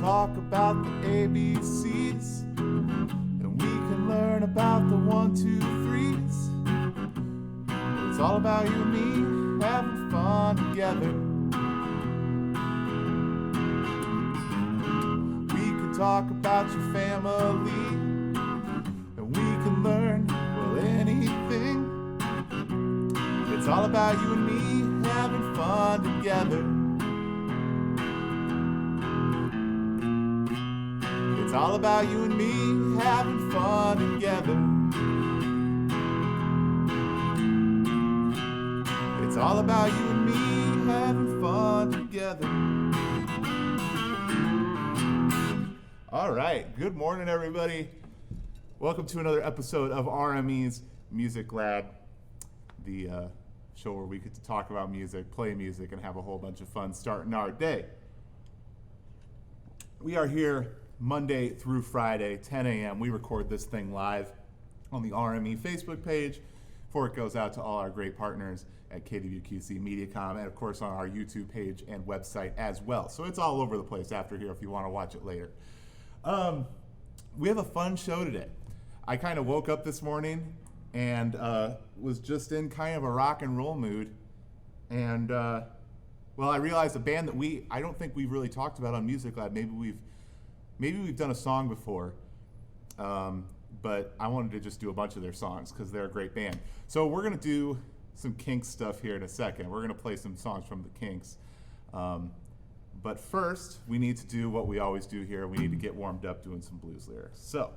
talk about the ABCs, and we can learn about the 1, 2, 3s. It's all about you and me having fun together. We can talk about your family, and we can learn, well, anything. It's all about you and me having fun together. It's all about you and me having fun together. It's all about you and me having fun together. All right, good morning, everybody. Welcome to another episode of RME's Music Lab, the show where we get to talk about music, play music, and have a whole bunch of fun starting our day. We are here Monday through Friday, 10 a.m. We record this thing live on the RME Facebook page before it goes out to all our great partners at KWQC Mediacom, and of course on our YouTube page and website as well. So it's all over the place after here if you want to watch it later. We have a fun show today. I kind of woke up this morning and was just in kind of a rock and roll mood. And well, I realized a band that I don't think we've really talked about on Music Lab. Maybe we've done a song before, but I wanted to just do a bunch of their songs because they're a great band. So we're going to do some Kinks stuff here in a second. We're going to play some songs from the Kinks. But first, we need to do what we always do here. We need to get warmed up doing some blues lyrics. So.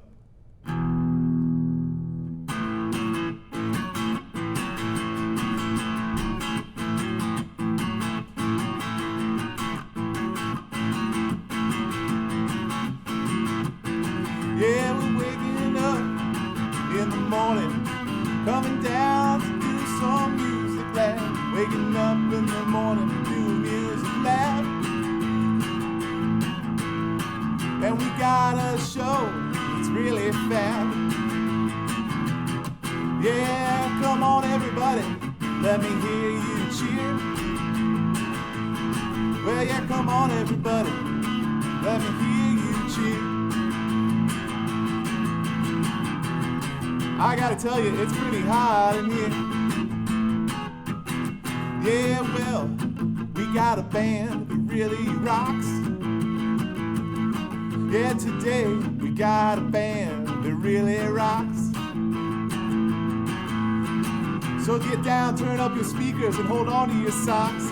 Yeah, we're waking up in the morning, coming down to do some music lab. Waking up in the morning to do music lab. And we got a show that's really fab. Yeah, come on everybody, let me hear you cheer. Well, yeah, come on everybody, let me hear you cheer. I gotta tell you, it's pretty hot in here. Yeah, well, we got a band that really rocks. Yeah, today we got a band that really rocks. So get down, turn up your speakers, and hold on to your socks.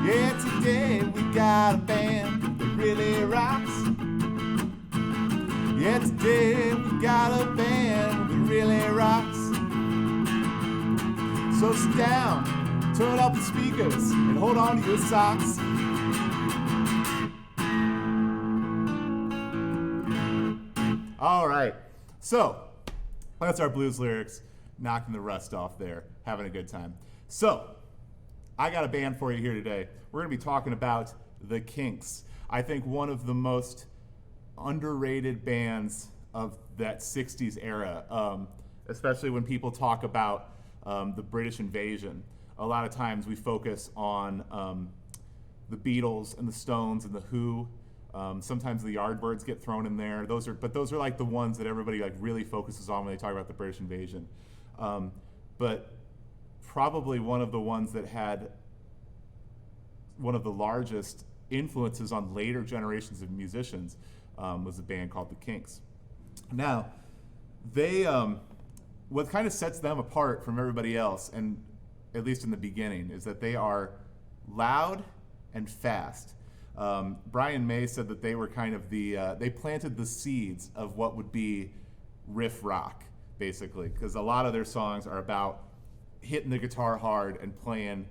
Yeah, today we got a band that really rocks. Yeah, today we got a band that really rocks. So sit down, turn up the speakers, and hold on to your socks. All right, so that's our blues lyrics, knocking the rust off there, having a good time. So, I got a band for you here today. We're going to be talking about the Kinks. I think one of the most underrated bands of that 60s era, especially when people talk about the British invasion. A lot of times we focus on the Beatles and the Stones and the Who. Sometimes the Yardbirds get thrown in there. Those are like the ones that everybody like really focuses on when they talk about the British invasion. But probably one of the ones that had one of the largest influences on later generations of musicians was a band called the Kinks. Now, they what kind of sets them apart from everybody else, and at least in the beginning, is that they are loud and fast. Brian May said that they were kind of they planted the seeds of what would be riff rock, basically, because a lot of their songs are about hitting the guitar hard and playing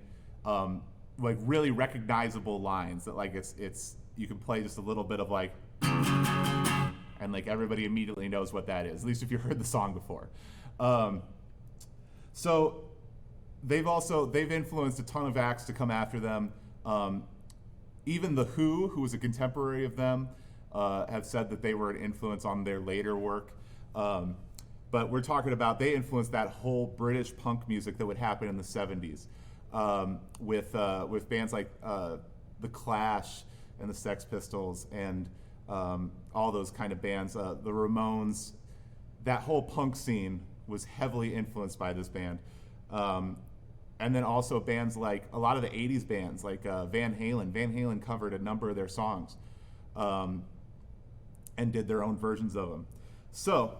like really recognizable lines that like it's you can play just a little bit of like, and like everybody immediately knows what that is, at least if you've heard the song before. So they've influenced a ton of acts to come after them. Even the Who was a contemporary of them, have said that they were an influence on their later work. But we're talking about they influenced that whole British punk music that would happen in the 70s, with bands like The Clash and the Sex Pistols and all those kind of bands. The Ramones, that whole punk scene was heavily influenced by this band. And then also bands like a lot of the 80s bands like Van Halen. Van Halen covered a number of their songs and did their own versions of them. So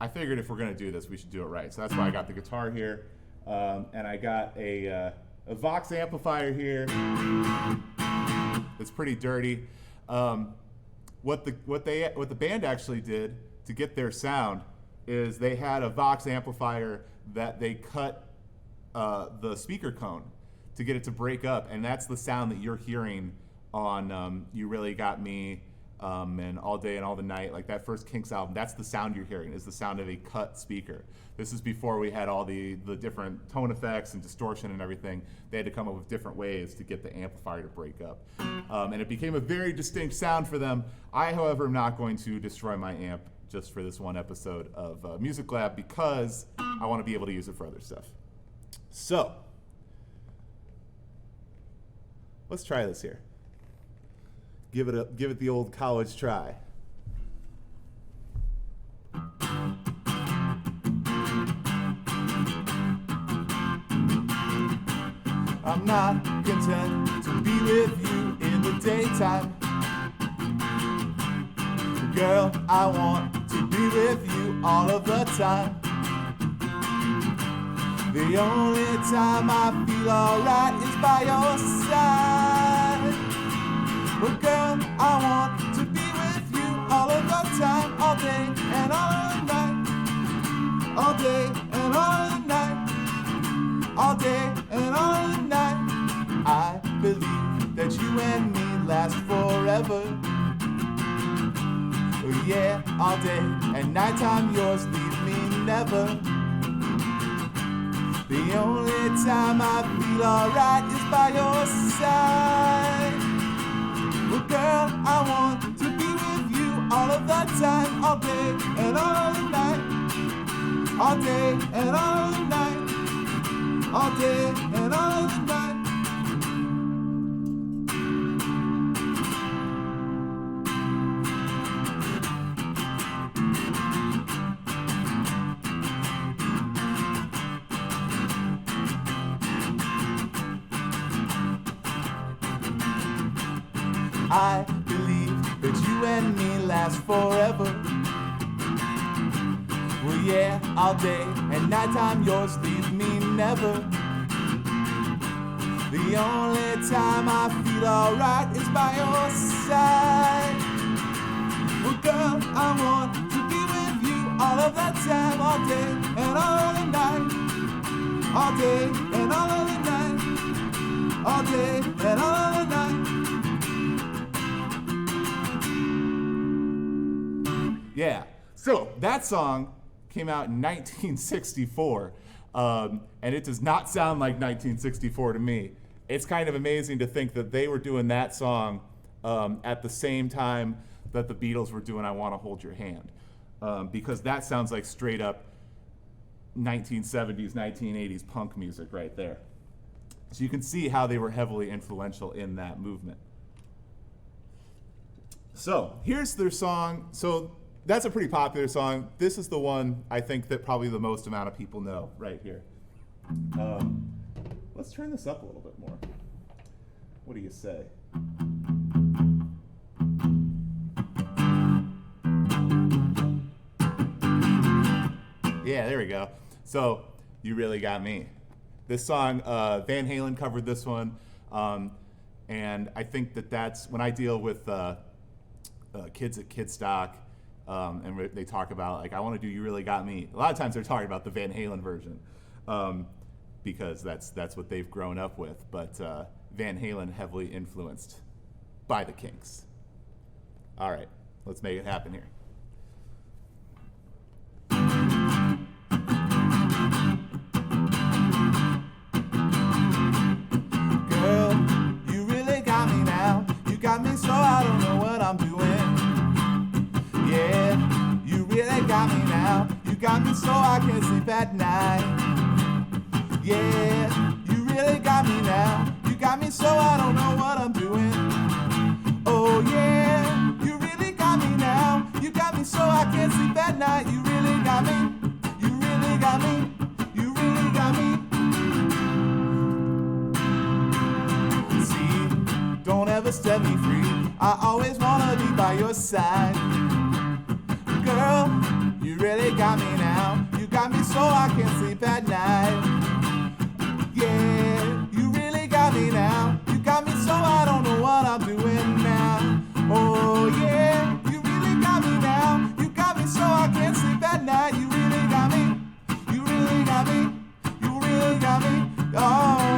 I figured if we're going to do this, we should do it right. So that's why I got the guitar here. And I got a Vox amplifier here. It's pretty dirty. What the band actually did to get their sound is they had a Vox amplifier that they cut the speaker cone to get it to break up, and that's the sound that you're hearing on "You Really Got Me" and "All Day and All the Night." Like that first Kinks album, that's the sound you're hearing, is the sound of a cut speaker. This is before we had all the different tone effects and distortion and everything. They had to come up with different ways to get the amplifier to break up. And it became a very distinct sound for them. I, however, am not going to destroy my amp just for this one episode of Music Lab because I want to be able to use it for other stuff. So, let's try this here. Give it the old college try. I'm not content to be with you in the daytime. Girl, I want to be with you all of the time. The only time I feel alright is by your side. But girl, I want to be with you all of the time, all day and all of the night. All day and all of the night. All day and all of the night. I believe that you and me last forever. Oh yeah, all day and nighttime, yours leave me never. The only time I feel alright is by your side. Well girl, I want to be with you all of the time, all day and all of the night. All day and all of the night. All day and all of the night. I believe that you and me last forever. Well yeah, all day and nighttime, yours leave me never. The only time I feel alright is by your side. Well girl, I want to be with you all of the time, all day and all of the night. All day and all of the night. All day and all of the night. Yeah, so that song came out in 1964, and it does not sound like 1964 to me. It's kind of amazing to think that they were doing that song at the same time that the Beatles were doing I Want to Hold Your Hand, because that sounds like straight up 1970s, 1980s punk music right there. So you can see how they were heavily influential in that movement. So here's their song. So that's a pretty popular song. This is the one I think that probably the most amount of people know right here. Let's turn this up a little bit more. What do you say? Yeah, there we go. So, You Really Got Me. This song, Van Halen covered this one, and I think that's when I deal with kids at Kidstock, and they talk about, like, I want to do You Really Got Me. A lot of times they're talking about the Van Halen version, because that's what they've grown up with. But Van Halen heavily influenced by the Kinks. All right, let's make it happen here. got me so I don't know what I'm doing. Yeah, you really got me now. You got me so I can't sleep at night. Yeah, you really got me now. You got me so I don't know what I'm doing. Oh yeah, you really got me now. You got me so I can't sleep at night. You really got me. You really got me. You really got me. See, don't ever set me free. I always wanna be by your side. Girl, you really got me now. You got me so I can't sleep at night. Yeah, you really got me now. You got me so I don't know what I'm doing now. Oh yeah, you really got me now. You got me so I can't sleep at night. You really got me. You really got me. You really got me. Oh.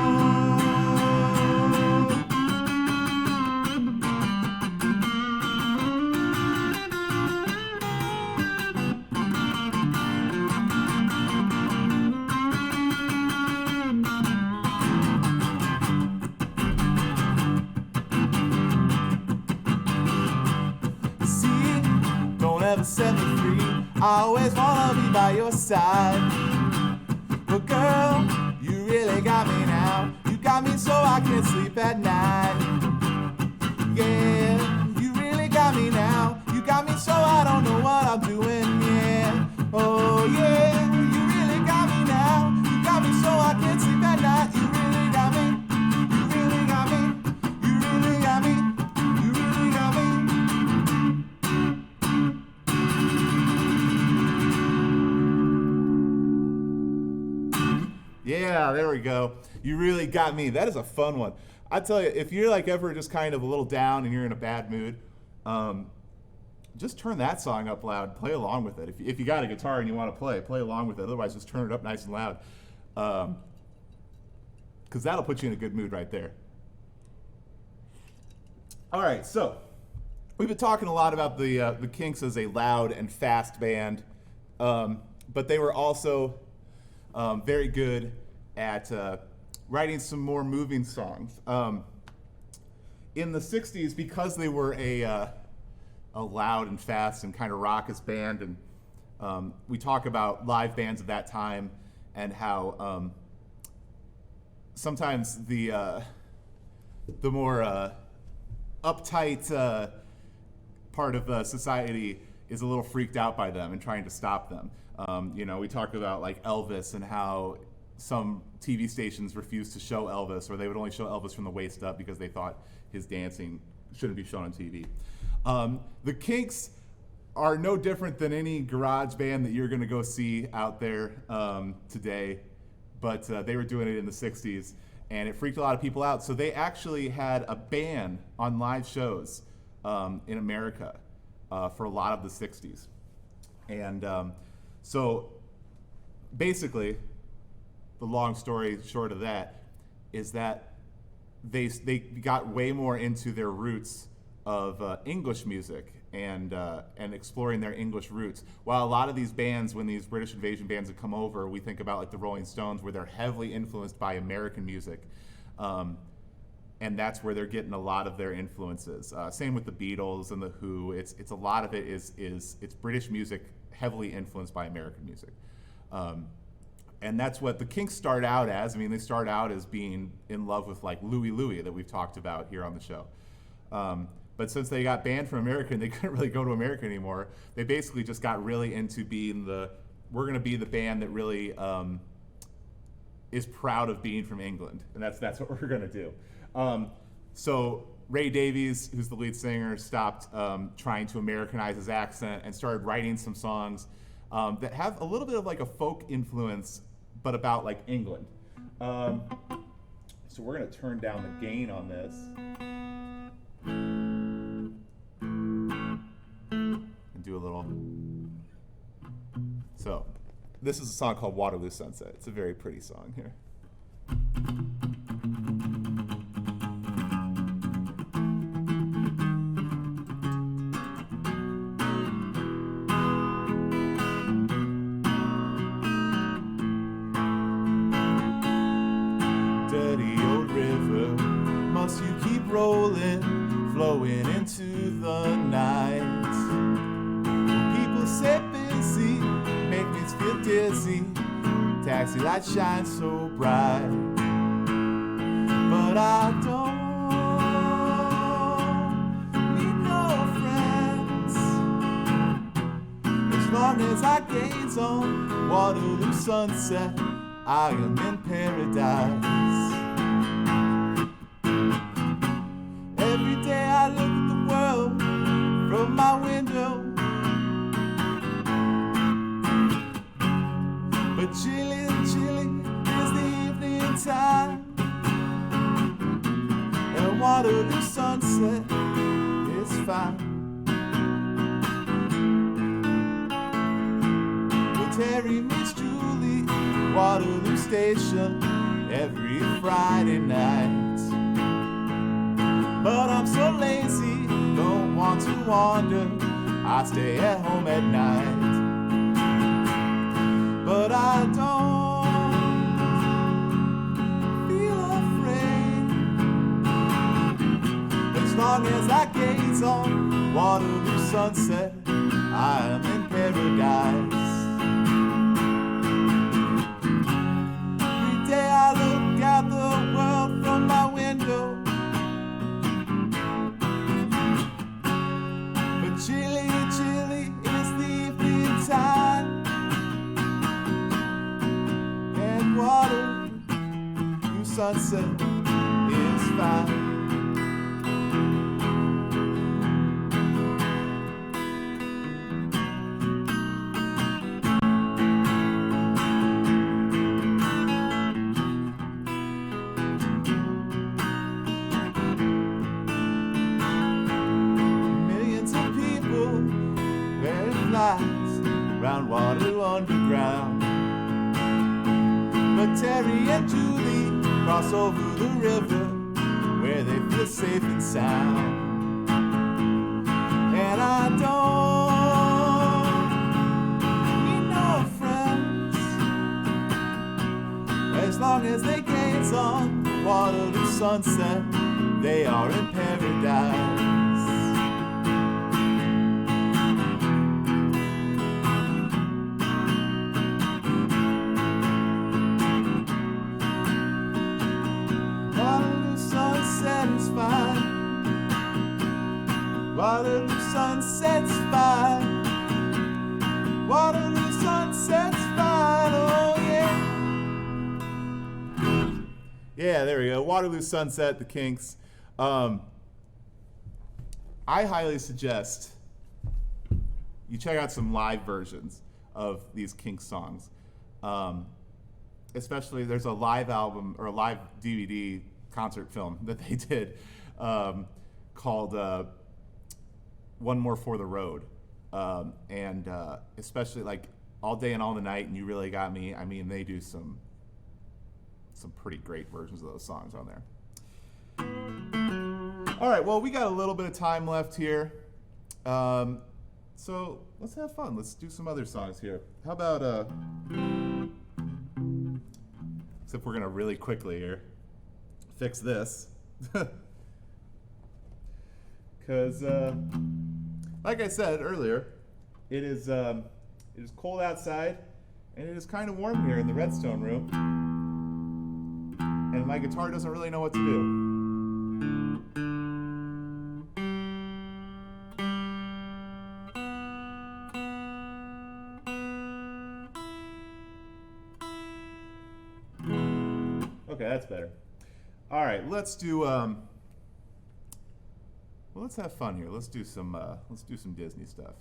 Never set me free. I always wanna be by your side. But girl, you really got me now. You got me so I can't sleep at night. Yeah, you really got me now. You got me so I don't know what I'm doing. Yeah, oh yeah, you really got me now. You got me so I can't sleep at night. You really got me. You really got me. You really got me. You really got me. Yeah, there we go. You really got me. That is a fun one. I tell you, if you're like ever just kind of a little down and you're in a bad mood, just turn that song up loud. Play along with it. If you got a guitar and you want to play along with it. Otherwise, just turn it up nice and loud, because that'll put you in a good mood right there. All right, so we've been talking a lot about the Kinks as a loud and fast band, but they were also very good at writing some more moving songs. In the 60s, because they were a loud and fast and kind of raucous band, and we talk about live bands of that time and how sometimes the more uptight part of society is a little freaked out by them and trying to stop them. We talked about like Elvis and how some TV stations refused to show Elvis, or they would only show Elvis from the waist up because they thought his dancing shouldn't be shown on TV. The Kinks are no different than any garage band that you're going to go see out there today, but they were doing it in the 60s, and it freaked a lot of people out. So they actually had a ban on live shows in America for a lot of the 60s. And so basically, the long story short of that is that they got way more into their roots of English music and exploring their English roots. While a lot of these bands, when these British invasion bands have come over, we think about like the Rolling Stones, where they're heavily influenced by American music. And that's where they're getting a lot of their influences. Same with the Beatles and the Who. It's a lot of it is it's British music heavily influenced by American music. And that's what the Kinks start out as. I mean, they start out as being in love with like Louie Louie that we've talked about here on the show. But since they got banned from America and they couldn't really go to America anymore, they basically just got really into being we're going to be the band that really is proud of being from England. And that's what we're going to do. So Ray Davies, who's the lead singer, stopped trying to Americanize his accent and started writing some songs that have a little bit of like a folk influence, but about like England. So we're going to turn down the gain on this. And do a little. So this is a song called Waterloo Sunset. It's a very pretty song here. Rolling flowing into the night. People say busy, make me feel dizzy. Taxi lights shine so bright, but I don't need no friends. As long as I gaze on Waterloo Sunset, I am in paradise. Every day I look at the world from my window, but chilly, chilly is the evening time, and Waterloo Sunset is fine. Well, Terry meets Julie, Waterloo Station, every Friday night. But I'm so lazy, don't want to wander, I stay at home at night. But I don't feel afraid, as long as I gaze on Waterloo Sunset, I am in paradise. Every day I look out the world from my window, but chilly, chilly is the evening time, and Waterloo Sunset is fine. Round Waterloo Underground, but Terry and Julie cross over the river where they feel safe and sound. And I don't need no friends, as long as they gaze on Waterloo Sunset, they are in paradise. Waterloo Sunset's fine. Waterloo Sunset's fine. Oh yeah. Yeah, there we go. Waterloo Sunset, the Kinks. I highly suggest you check out some live versions of these Kinks songs. Especially, there's a live album or a live DVD concert film that they did called One More for the Road, and especially like All Day and All the Night and You Really Got Me. I mean, they do some pretty great versions of those songs on there. All right, well, we got a little bit of time left here, so let's have fun. Let's do some other songs here. How about except we're gonna really quickly here fix this. Because, like I said earlier, it is cold outside, and it is kind of warm here in the Redstone room, and my guitar doesn't really know what to do. Okay, that's better. All right, let's do. Well, let's have fun here. Let's do some Disney stuff.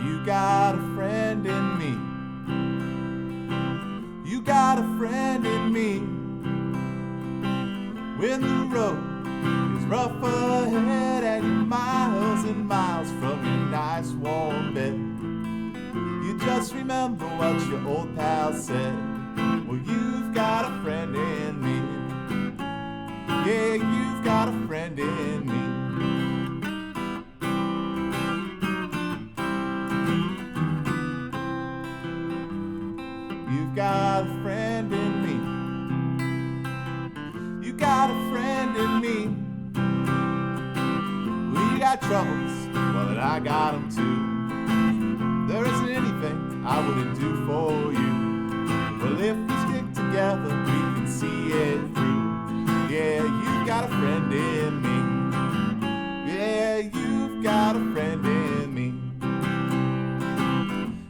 You got a friend in me. You got a friend in me. When the road is rough ahead and you're miles and miles from your nice warm bed, you just remember what your old pal said. Well, you've got a friend in me. Yeah, you've got a friend in me. You've got a friend in me. You got a friend in me. We got troubles, well, and I got them too. There isn't anything I wouldn't do for you. Well, if we stick together, we can see it through. Yeah, you've got a friend in me. Yeah, you've got a friend in me.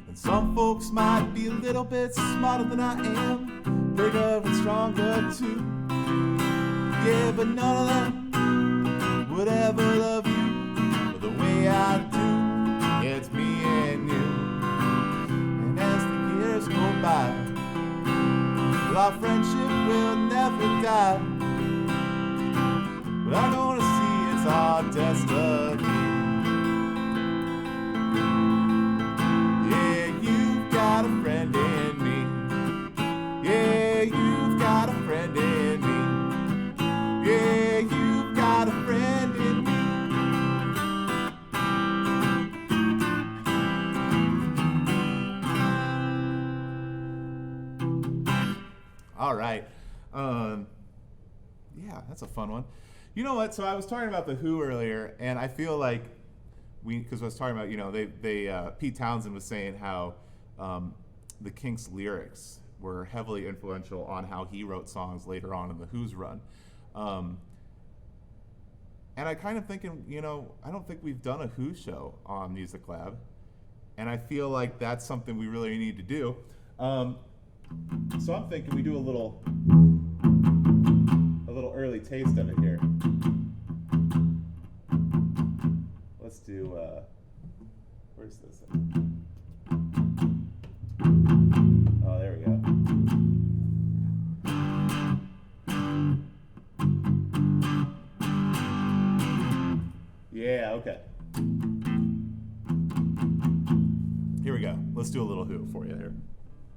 And some folks might be a little bit smarter than I am, bigger and stronger too. Yeah, but none of them would ever love you the way I do. Yeah, it's me and you. And as the years go by, well, our friendship will never die. But I'm gonna see it's our destiny. Yeah, you've got a friend in me. Yeah, you've got a friend in me. Yeah, you've got a friend in me. All right. Yeah, that's a fun one. You know what? So I was talking about The Who earlier, and I feel like because I was talking about, Pete Townsend was saying how the Kinks lyrics were heavily influential on how he wrote songs later on in The Who's run. And I kind of thinking, I don't think we've done a Who show on Music Lab, and I feel like that's something we really need to do. So I'm thinking we do a little early taste of it here. Let's do, where's this? Oh, there we go. Yeah, okay. Here we go. Let's do a little Who for you here.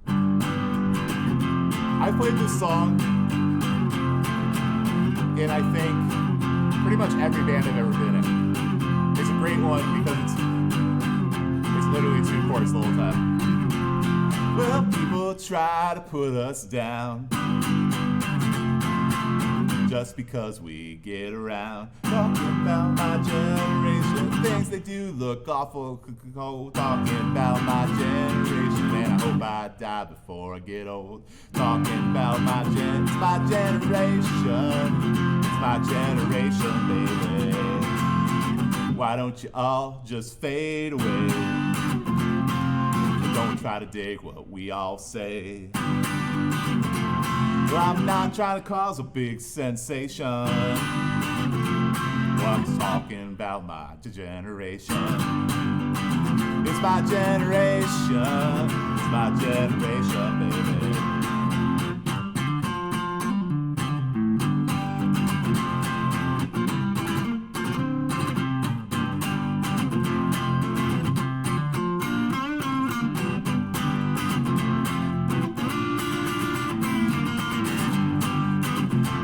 I played this song in, I think, pretty much every band I've ever been in. It's a great one because it's literally 2 chords the whole time. Well, people try to put us down just because we get around. Talking about my generation, things they do look awful cold. Talking about my generation, and I hope I die before I get old. Talking about it's my generation. It's my generation, baby. Why don't you all just fade away? Don't try to dig what we all say. Well, I'm not trying to cause a big sensation. Well, I'm just talking about my generation. It's my generation. It's my generation, baby.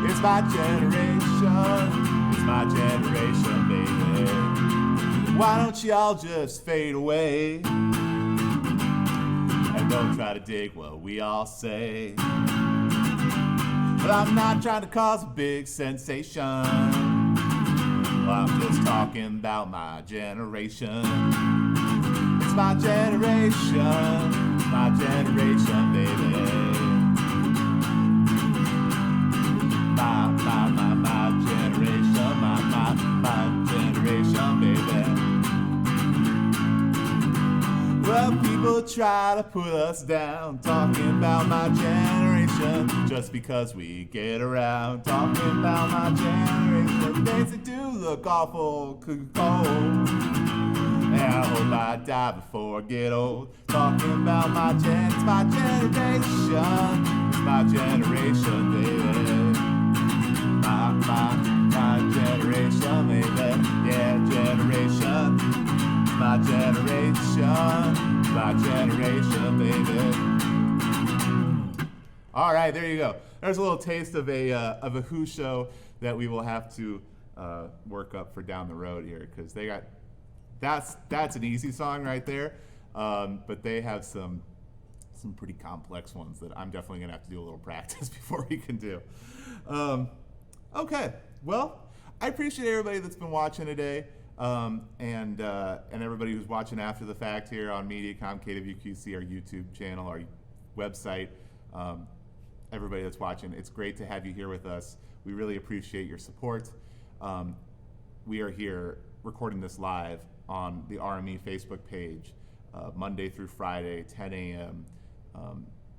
It's my generation, it's my generation, baby. Why don't y'all just fade away? And don't try to dig what we all say. But I'm not trying to cause a big sensation. I'm just talking about my generation. It's my generation, baby. My generation, my generation, baby. Well, people try to put us down, talking about my generation, just because we get around. Talking about my generation, things that do look awful cold. And I hope I die before I get old. Talking about it's my generation, it's my generation, baby. My generation, baby. Yeah, generation. My generation, baby. All right, there you go. There's a little taste of a Who show that we will have to work up for down the road here, because they got that's an easy song right there, but they have some some pretty complex ones that I'm definitely going to have to do a little practice before we can do. Okay, well, I appreciate everybody that's been watching today, and everybody who's watching after the fact here on MediaCom, KWQC, our YouTube channel, our website. Everybody that's watching, it's great to have you here with us. We really appreciate your support. We are here recording this live on the RME Facebook page, Monday through Friday, 10 a.m.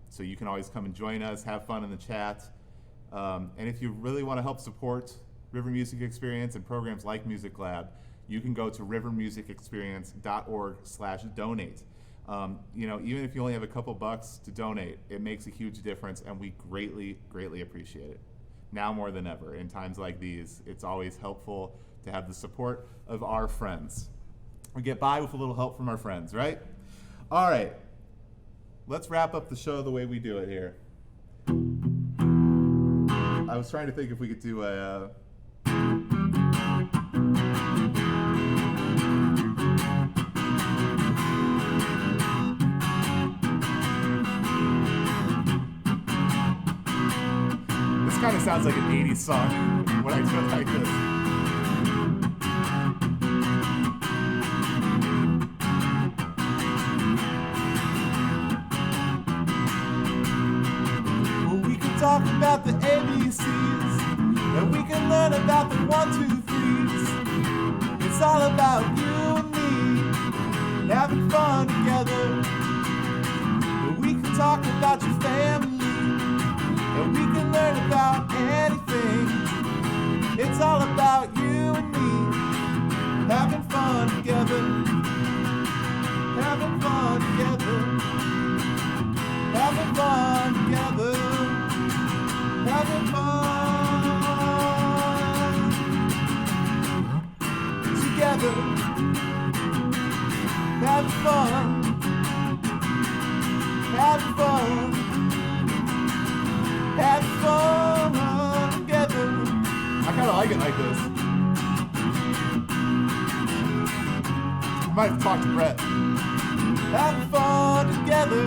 So you can always come and join us, have fun in the chat. And if you really want to help support River Music Experience and programs like Music Lab, you can go to rivermusicexperience.org/donate. Even if you only have a couple bucks to donate, it makes a huge difference, and we greatly, greatly appreciate it. Now more than ever, in times like these, it's always helpful to have the support of our friends. We get by with a little help from our friends, right? All right, let's wrap up the show the way we do it here. I was trying to think if we could do a... This kind of sounds like an 80s song when I do it like this. Well, we can talk about the ABCs, and we can learn about the 1, 2, 3s. It's all about you and me, having fun together. Well, we can talk about your family, and we can learn about anything. It's all about you and me, having fun together, having fun together, having fun together, having fun together, having fun, having fun. Have fun together. I kind of like it like this. I might have talked to Brett. Have fun together.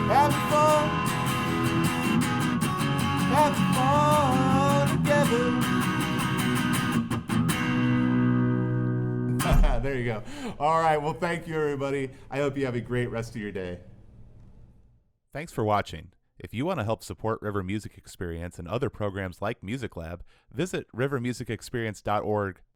Have fun. Have fun together. There you go. All right. Well, thank you, everybody. I hope you have a great rest of your day. Thanks for watching. If you want to help support River Music Experience and other programs like Music Lab, visit rivermusicexperience.org